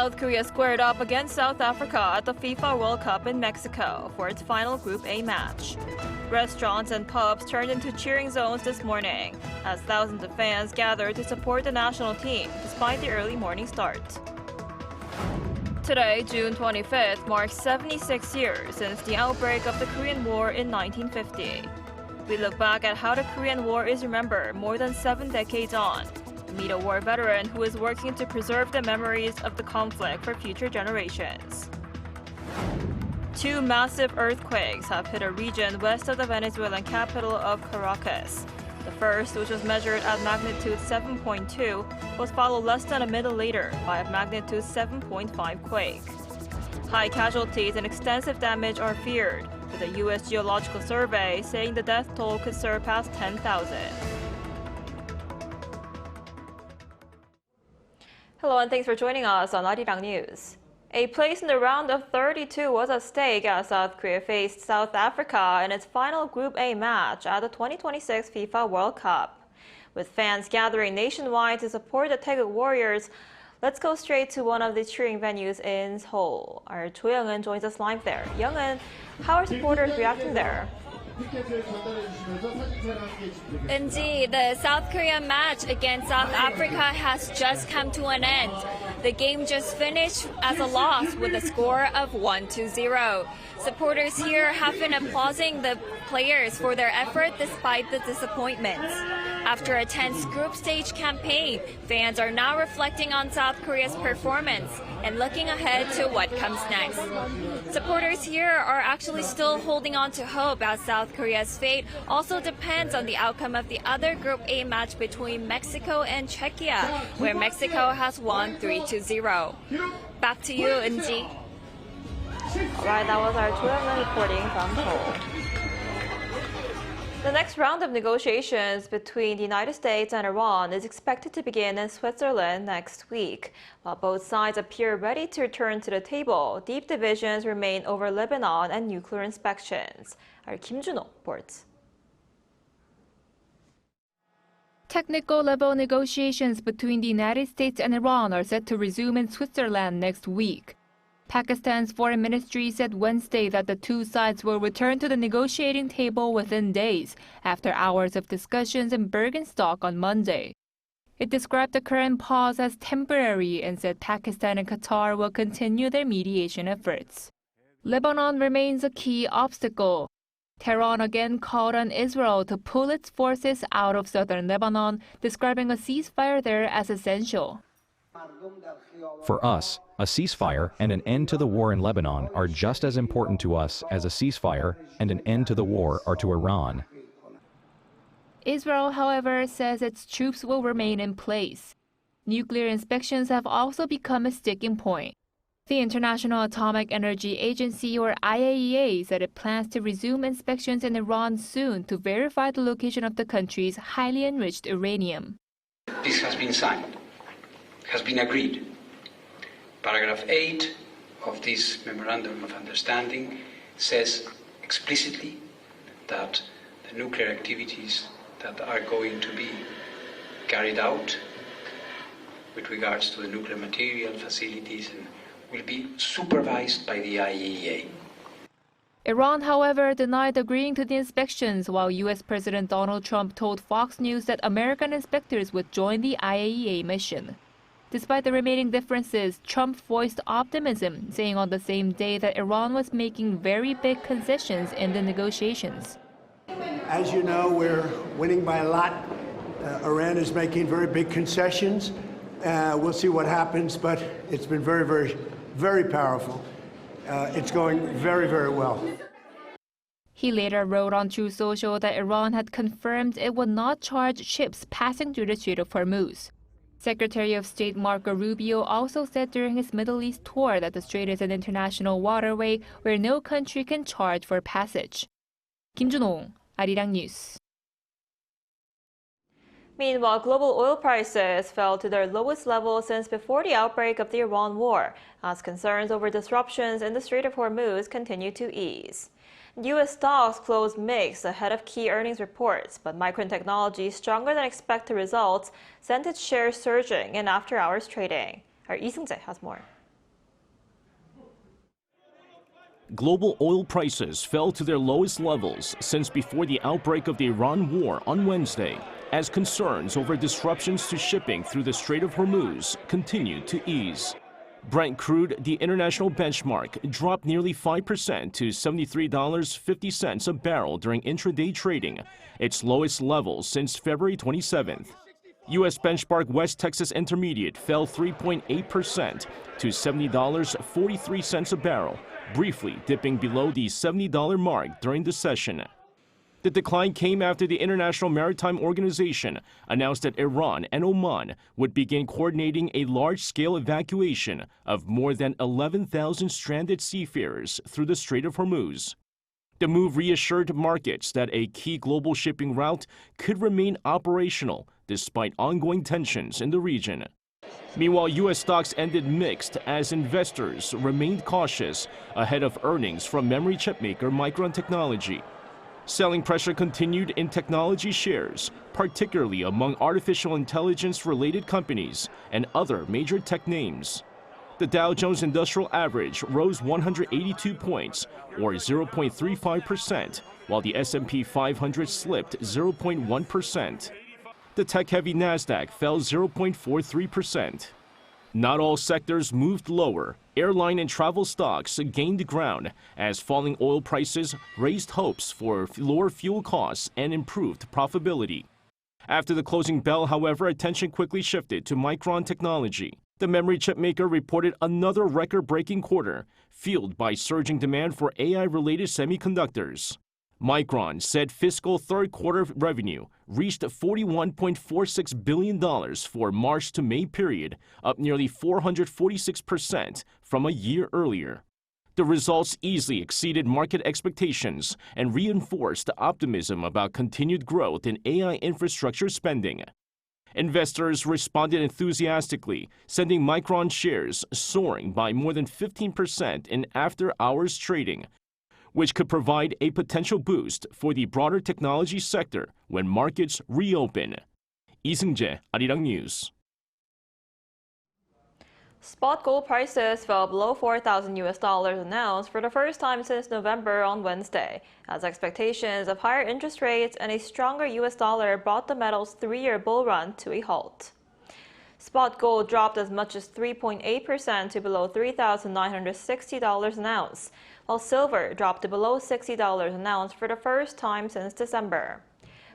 South Korea squared up against South Africa at the FIFA World Cup in Mexico for its final Group A match. Restaurants and pubs turned into cheering zones this morning as thousands of fans gathered to support the national team despite the early morning start. Today, June 25th, marks 76 years since the outbreak of the Korean War in 1950. We look back at how the Korean War is remembered more than 7 decades on. Meet a war veteran who is working to preserve the memories of the conflict for future generations. 2 massive earthquakes have hit a region west of the Venezuelan capital of Caracas. The first, which was measured at magnitude 7.2, was followed less than a minute later by a magnitude 7.5 quake. High casualties and extensive damage are feared, with the U.S. Geological Survey saying the death toll could surpass 10,000. Hello and thanks for joining us on Arirang News. A place in the round of 32 was at stake as South Korea faced South Africa in its final Group A match at the 2026 FIFA World Cup. With fans gathering nationwide to support the Taeguk Warriors, let's go straight to one of the cheering venues in Seoul. Our Cho Young-eun joins us live there. Young-eun, how are supporters reacting there? Indeed, the South Korea match against South Africa has just come to an end. The game just finished as a loss with a score of 1-0. Supporters here have been applauding the players for their effort despite the disappointments. After a tense group stage campaign, fans are now reflecting on South Korea's performance and looking ahead to what comes next. Supporters here are actually still holding on to hope as South Korea's fate also depends on the outcome of the other Group A match between Mexico and Czechia, where Mexico has won 3-0. Back to you, Eunji. All right, that was our Cho Young-eun reporting from Seoul. The next round of negotiations between the United States and Iran is expected to begin in Switzerland next week. While both sides appear ready to return to the table, deep divisions remain over Lebanon and nuclear inspections. Our Kim Junho reports. Technical level negotiations between the United States and Iran are set to resume in Switzerland next week. Pakistan's foreign ministry said Wednesday that the two sides will return to the negotiating table within days, after hours of discussions in Bergenstock on Monday. It described the current pause as temporary and said Pakistan and Qatar will continue their mediation efforts. Lebanon remains a key obstacle. Tehran again called on Israel to pull its forces out of southern Lebanon, describing a ceasefire there as essential. For us, a ceasefire and an end to the war in Lebanon are just as important to us as a ceasefire and an end to the war are to Iran. Israel, however, says its troops will remain in place. Nuclear inspections have also become a sticking point. The International Atomic Energy Agency, or IAEA, said it plans to resume inspections in Iran soon to verify the location of the country's highly enriched uranium. This has been signed, has been agreed. Paragraph 8 of this Memorandum of Understanding says explicitly that the nuclear activities that are going to be carried out with regards to the nuclear material facilities will be supervised by the IAEA. Iran, however, denied agreeing to the inspections, while U.S. President Donald Trump told Fox News that American inspectors would join the IAEA mission. Despite the remaining differences, Trump voiced optimism, saying on the same day that Iran was making very big concessions in the negotiations. As you know, we're winning by a lot. Iran is making very big concessions. We'll see what happens, but it's been very, very, very powerful. It's going very, very well. He later wrote on Truth Social that Iran had confirmed it would not charge ships passing through the Strait of Hormuz. Secretary of State Marco Rubio also said during his Middle East tour that the strait is an international waterway where no country can charge for passage. Kim Junho, Arirang News. Meanwhile, global oil prices fell to their lowest level since before the outbreak of the Iran war, as concerns over disruptions in the Strait of Hormuz continue to ease. U.S. stocks closed mixed ahead of key earnings reports, but Micron Technology's stronger than expected results sent its shares surging in after-hours trading. Our Lee Seung-jae has more. global oil prices fell to their lowest levels since before the outbreak of the Iran war on Wednesday, as concerns over disruptions to shipping through the Strait of Hormuz continued to ease. Brent crude, the international benchmark, dropped nearly 5% to $73.50 a barrel during intraday trading, its lowest level since February 27th. U.S. benchmark West Texas Intermediate fell 3.8% to $70.43 a barrel, briefly dipping below the $70 mark during the session. The decline came after the International Maritime Organization announced that Iran and Oman would begin coordinating a large-scale evacuation of more than 11,000 stranded seafarers through the Strait of Hormuz. The move reassured markets that a key global shipping route could remain operational despite ongoing tensions in the region. Meanwhile, U.S. stocks ended mixed as investors remained cautious ahead of earnings from memory chipmaker Micron Technology. Selling pressure continued in technology shares, particularly among artificial intelligence-related companies and other major tech names. The Dow Jones Industrial Average rose 182 points, or 0.35%, while the S&P 500 slipped 0.1%. The tech-heavy Nasdaq fell 0.43%. Not all sectors moved lower. Airline and travel stocks gained ground as falling oil prices raised hopes for lower fuel costs and improved profitability. After the closing bell, however, attention quickly shifted to Micron Technology. The memory chip maker reported another record-breaking quarter, fueled by surging demand for AI-related semiconductors. Micron said fiscal third-quarter revenue reached $41.46 billion for March to May period, up nearly 446% from a year earlier. The results easily exceeded market expectations and reinforced optimism about continued growth in AI infrastructure spending. Investors responded enthusiastically, sending Micron shares soaring by more than 15% in after-hours trading, which could provide a potential boost for the broader technology sector when markets reopen. Lee Seung-jae, Arirang News. Spot gold prices fell below $4,000 an ounce for the first time since November on Wednesday, as expectations of higher interest rates and a stronger U.S. dollar brought the metal's three-year bull run to a halt. Spot gold dropped as much as 3.8% to below $3,960 an ounce, while silver dropped to below $60 an ounce for the first time since December.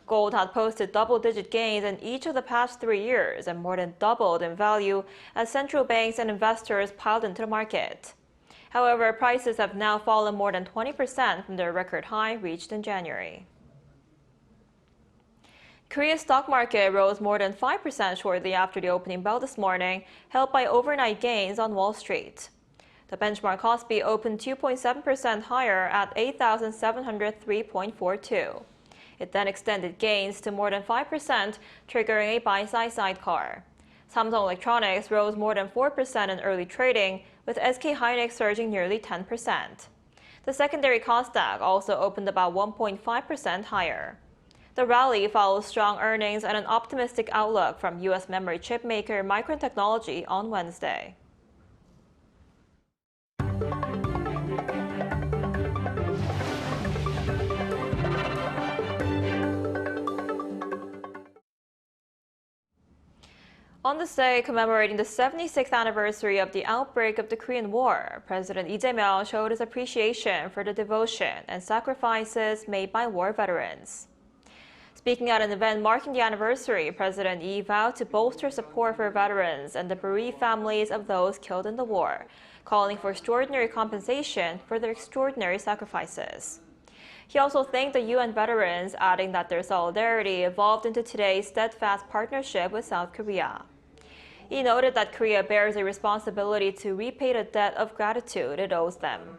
Gold had posted double-digit gains in each of the past 3 years and more than doubled in value as central banks and investors piled into the market. However, prices have now fallen more than 20% from their record high reached in January. Korea's stock market rose more than 5% shortly after the opening bell this morning, helped by overnight gains on Wall Street. The benchmark KOSPI opened 2.7% higher at 8,703.42. It then extended gains to more than 5%, triggering a buy-side sidecar. Samsung Electronics rose more than 4% in early trading, with SK Hynix surging nearly 10%. The secondary KOSDAQ also opened about 1.5% higher. The rally follows strong earnings and an optimistic outlook from U.S. memory chip maker Micron Technology on Wednesday. On this day, commemorating the 76th anniversary of the outbreak of the Korean War, President Lee Jae-myung showed his appreciation for the devotion and sacrifices made by war veterans. Speaking at an event marking the anniversary, President Lee vowed to bolster support for veterans and the bereaved families of those killed in the war, calling for extraordinary compensation for their extraordinary sacrifices. He also thanked the UN veterans, adding that their solidarity evolved into today's steadfast partnership with South Korea. He noted that Korea bears a responsibility to repay the debt of gratitude it owes them.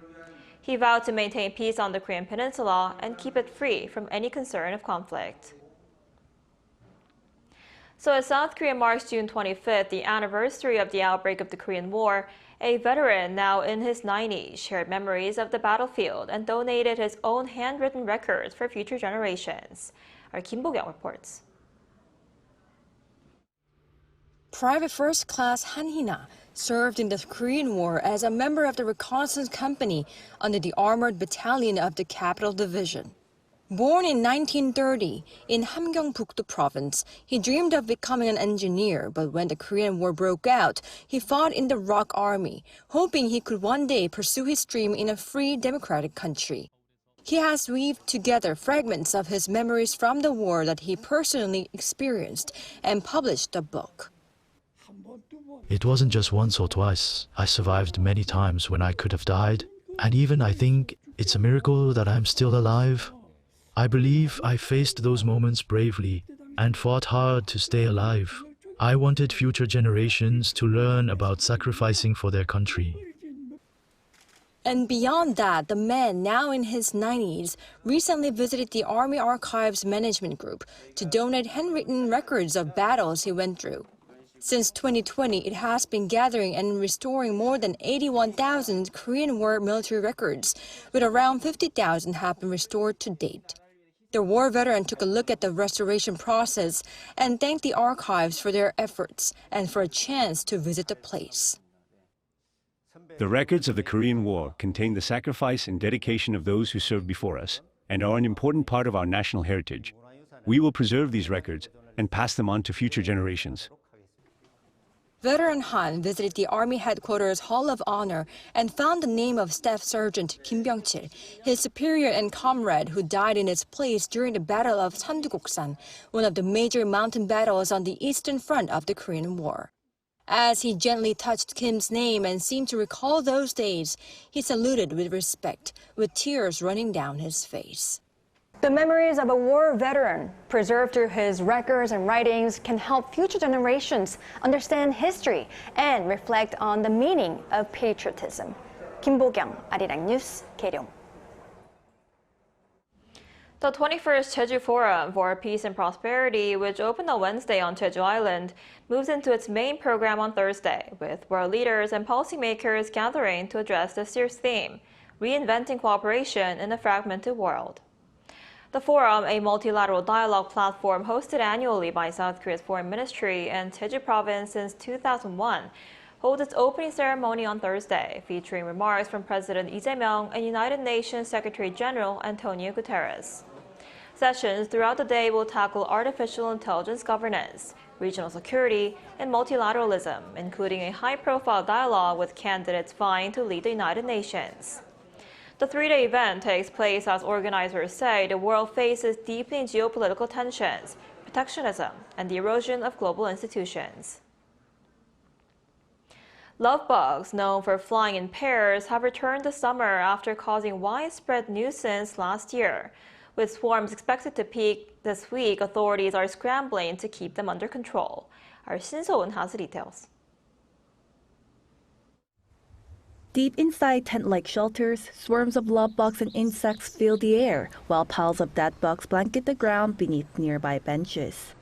He vowed to maintain peace on the Korean Peninsula and keep it free from any concern of conflict. So as South Korea marks June 25th, the anniversary of the outbreak of the Korean War, a veteran now in his 90s shared memories of the battlefield and donated his own handwritten records for future generations. Our Kim Bo-kyung reports. Private First Class Han Hina served in the Korean War as a member of the reconnaissance company under the armored battalion of the Capital Division. Born in 1930 in Hamgyeongbuk-do province, he dreamed of becoming an engineer, but when the Korean War broke out, he fought in the Rock Army, hoping he could one day pursue his dream in a free, democratic country. He has weaved together fragments of his memories from the war that he personally experienced and published a book. It wasn't just once or twice. I survived many times when I could have died, and even I think it's a miracle that I'm still alive. I believe I faced those moments bravely and fought hard to stay alive. I wanted future generations to learn about sacrificing for their country. And beyond that, the man, now in his 90s, recently visited the Army Archives Management Group to donate handwritten records of battles he went through. Since 2020, it has been gathering and restoring more than 81,000 Korean War military records, with around 50,000 have been restored to date. The war veteran took a look at the restoration process and thanked the archives for their efforts and for a chance to visit the place. The records of the Korean War contain the sacrifice and dedication of those who served before us and are an important part of our national heritage. We will preserve these records and pass them on to future generations. Veteran Han visited the Army Headquarters Hall of Honor and found the name of Staff Sergeant Kim Byung-chil, his superior and comrade who died in his place during the Battle of Sandugoksan, one of the major mountain battles on the Eastern Front of the Korean War. As he gently touched Kim's name and seemed to recall those days, he saluted with respect, with tears running down his face. The memories of a war veteran, preserved through his records and writings, can help future generations understand history and reflect on the meaning of patriotism. Kim Bo-kyung, Arirang News, Karyong. The 21st Jeju Forum for Peace and Prosperity, which opened on Wednesday on Jeju Island, moves into its main program on Thursday, with world leaders and policymakers gathering to address this year's theme, reinventing cooperation in a fragmented world. The forum, a multilateral dialogue platform hosted annually by South Korea's Foreign Ministry and Jeju Province since 2001, holds its opening ceremony on Thursday, featuring remarks from President Lee Jae-myung and United Nations Secretary-General Antonio Guterres. Sessions throughout the day will tackle artificial intelligence governance, regional security, and multilateralism, including a high-profile dialogue with candidates vying to lead the United Nations. The three-day event takes place as organizers say the world faces deepening geopolitical tensions, protectionism, and the erosion of global institutions. Lovebugs, known for flying in pairs, have returned this summer after causing widespread nuisance last year. With swarms expected to peak this week, authorities are scrambling to keep them under control. Our Shin So-eun has the details. Deep inside tent-like shelters, swarms of lovebugs and insects fill the air, while piles of dead bugs blanket the ground beneath nearby benches.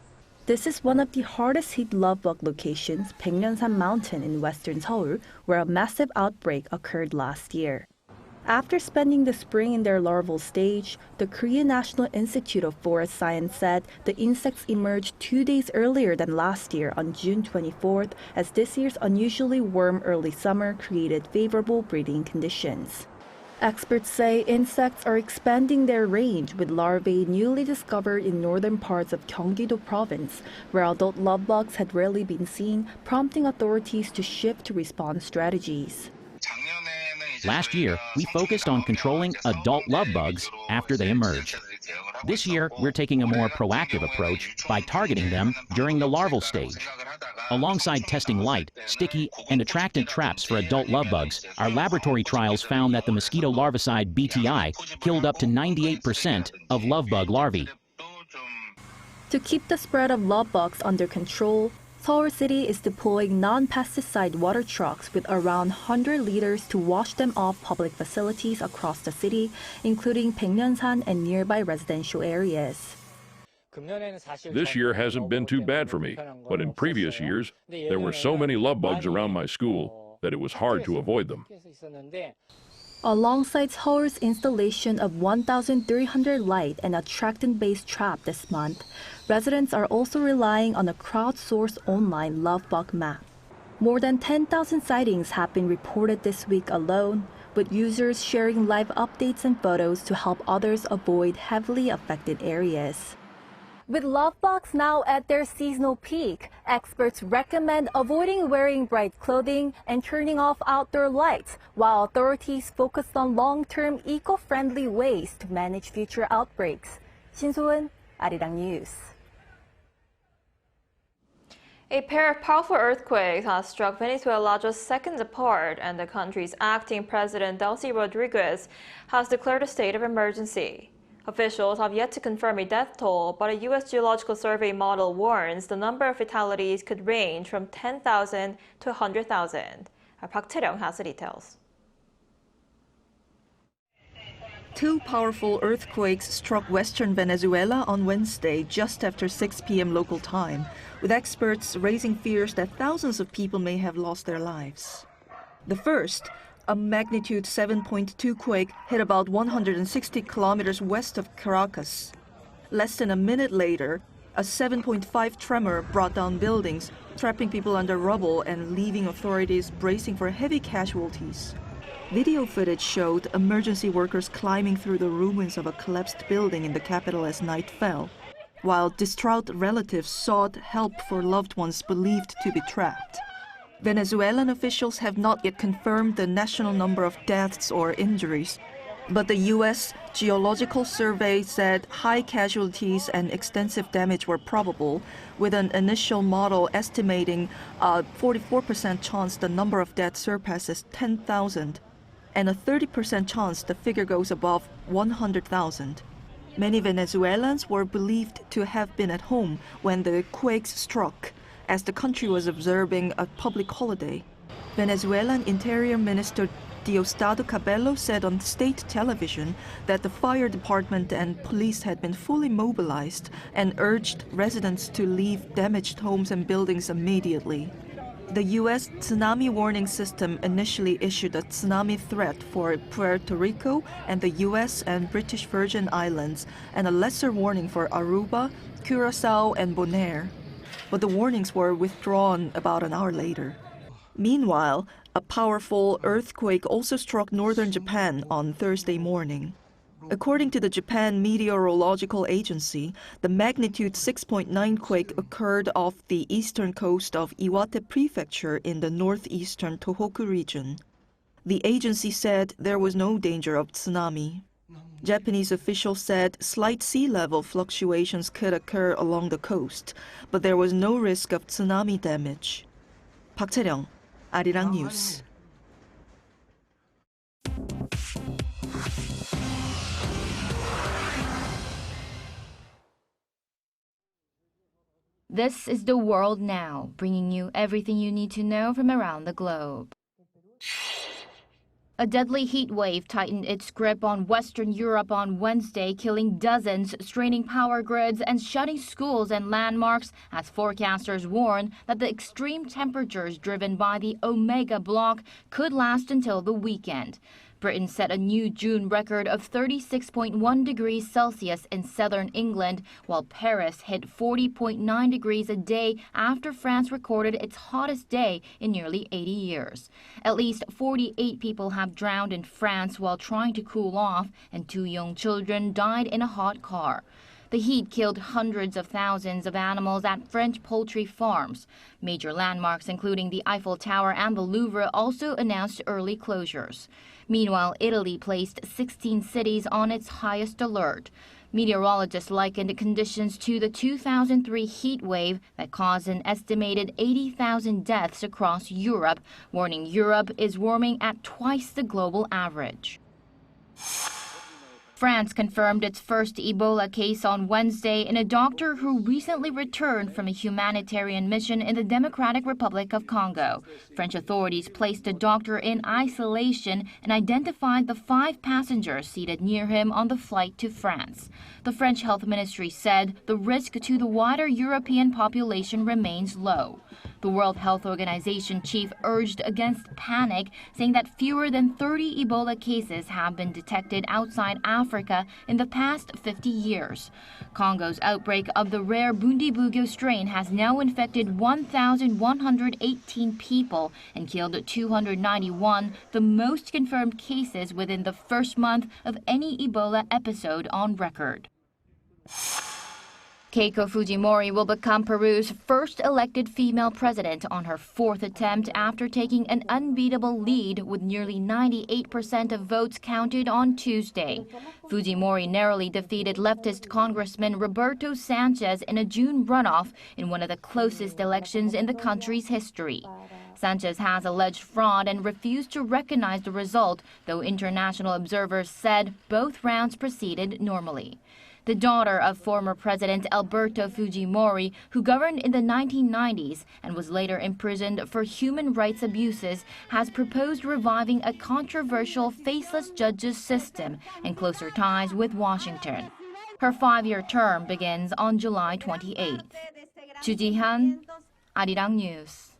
This is one of the hardest hit lovebug locations, Baekneunsan Mountain in western Seoul, where a massive outbreak occurred last year. After spending the spring in their larval stage, the Korean National Institute of Forest Science said the insects emerged 2 days earlier than last year on June 24th, as this year's unusually warm early summer created favorable breeding conditions. Experts say insects are expanding their range, with larvae newly discovered in northern parts of Gyeonggi-do province, where adult lovebugs had rarely been seen, prompting authorities to shift response strategies. Last year, we focused on controlling adult lovebugs after they emerge. This year, we're taking a more proactive approach by targeting them during the larval stage. Alongside testing light, sticky, and attractant traps for adult lovebugs, our laboratory trials found that the mosquito larvicide BTI killed up to 98% of lovebug larvae. To keep the spread of lovebugs under control, Seoul City is deploying non-pesticide water trucks with around 100 liters to wash them off public facilities across the city, including Baekneunsan and nearby residential areas. This year hasn't been too bad for me, but in previous years, there were so many lovebugs around my school that it was hard to avoid them. Alongside Seoul's installation of 1,300 light and attractant-based trap this month, residents are also relying on a crowdsourced online lovebug map. More than 10,000 sightings have been reported this week alone, with users sharing live updates and photos to help others avoid heavily affected areas. With Lovebug now at their seasonal peak, experts recommend avoiding wearing bright clothing and turning off outdoor lights, while authorities focus on long-term eco-friendly ways to manage future outbreaks. 신소은, Arirang News. A pair of powerful earthquakes has struck Venezuela just seconds apart, and the country's acting president, Delcy Rodriguez, has declared a state of emergency. Officials have yet to confirm a death toll, but a U.S. Geological Survey model warns the number of fatalities could range from 10,000 to 100,000. Park Tae-ryung has the details. Two powerful earthquakes struck western Venezuela on Wednesday just after 6 p.m. local time, with experts raising fears that thousands of people may have lost their lives. The first, a magnitude 7.2 quake, hit about 160 kilometers west of Caracas. Less than a minute later, a 7.5 tremor brought down buildings, trapping people under rubble and leaving authorities bracing for heavy casualties. Video footage showed emergency workers climbing through the ruins of a collapsed building in the capital as night fell, while distraught relatives sought help for loved ones believed to be trapped. Venezuelan officials have not yet confirmed the national number of deaths or injuries, but the U.S. Geological Survey said high casualties and extensive damage were probable, with an initial model estimating a 44% chance the number of deaths surpasses 10,000, and a 30% chance the figure goes above 100,000. Many Venezuelans were believed to have been at home when the quakes struck, as the country was observing a public holiday. Venezuelan Interior Minister Diosdado Cabello said on state television that the fire department and police had been fully mobilized and urged residents to leave damaged homes and buildings immediately. The U.S. tsunami warning system initially issued a tsunami threat for Puerto Rico and the U.S. and British Virgin Islands, and a lesser warning for Aruba, Curacao, and Bonaire. But the warnings were withdrawn about an hour later. Meanwhile, a powerful earthquake also struck northern Japan on Thursday morning. According to the Japan Meteorological Agency, the magnitude 6.9 quake occurred off the eastern coast of Iwate Prefecture in the northeastern Tohoku region. The agency said there was no danger of tsunami. Japanese officials said slight sea level fluctuations could occur along the coast, but there was no risk of tsunami damage. Park Tae-ryung, Arirang News. This is The World Now, bringing you everything you need to know from around the globe. A deadly heat wave tightened its grip on Western Europe on Wednesday, killing dozens, straining power grids and shutting schools and landmarks, as forecasters warn that the extreme temperatures driven by the Omega block could last until the weekend. Britain set a new June record of 36.1 degrees Celsius in southern England, while Paris hit 40.9 degrees a day after France recorded its hottest day in nearly 80 years. At least 48 people have drowned in France while trying to cool off, and 2 young children died in a hot car. The heat killed hundreds of thousands of animals at French poultry farms. Major landmarks, including the Eiffel Tower and the Louvre, also announced early closures. Meanwhile, Italy placed 16 cities on its highest alert. Meteorologists likened conditions to the 2003 heat wave that caused an estimated 80,000 deaths across Europe, warning Europe is warming at twice the global average. France confirmed its first Ebola case on Wednesday in a doctor who recently returned from a humanitarian mission in the Democratic Republic of Congo. French authorities placed the doctor in isolation and identified the 5 passengers seated near him on the flight to France. The French Health Ministry said the risk to the wider European population remains low. The World Health Organization chief urged against panic, saying that fewer than 30 Ebola cases have been detected outside Africa in the past 50 years. Congo's outbreak of the rare Bundibugyo strain has now infected 1,118 people and killed 291, the most confirmed cases within the first month of any Ebola episode on record. Keiko Fujimori will become Peru's first elected female president on her fourth attempt after taking an unbeatable lead with nearly 98% of votes counted on Tuesday. Fujimori narrowly defeated leftist Congressman Roberto Sanchez in a June runoff in one of the closest elections in the country's history. Sanchez has alleged fraud and refused to recognize the result, though international observers said both rounds proceeded normally. The daughter of former President Alberto Fujimori, who governed in the 1990s and was later imprisoned for human rights abuses, has proposed reviving a controversial faceless judges system and closer ties with Washington. Her 5-year term begins on July 28th. Ju Ji-han, Arirang News.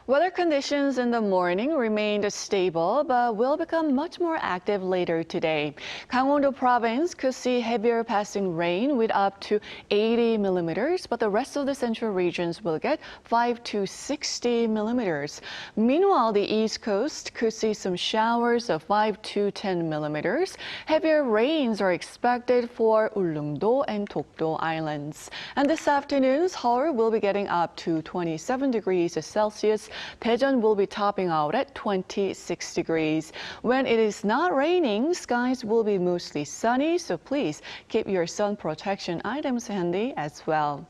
Weather conditions in the morning remained stable but will become much more active later today. Gangwon-do province could see heavier passing rain with up to 80 millimeters, but the rest of the central regions will get 5 to 60 millimeters. Meanwhile, the east coast could see some showers of 5 to 10 millimeters. Heavier rains are expected for Ulleung-do and Dokdo Islands. And this afternoon, Seoul will be getting up to 27 degrees Celsius. Daejeon will be topping out at 26 degrees. When it is not raining, skies will be mostly sunny, so please keep your sun protection items handy as well.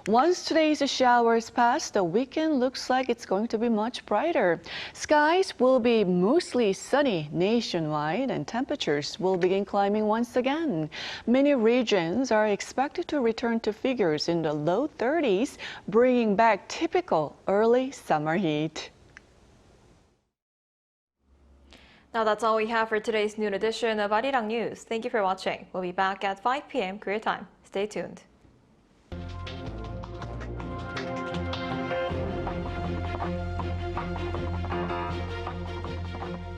Once today's showers pass, the weekend looks like it's going to be much brighter. Skies will be mostly sunny nationwide and temperatures will begin climbing once again. Many regions are expected to return to figures in the low 30s, bringing back typical early summer heat. Now that's all we have for today's noon edition of Arirang News. Thank you for watching. We'll be back at 5 p.m. Korea time. Stay tuned.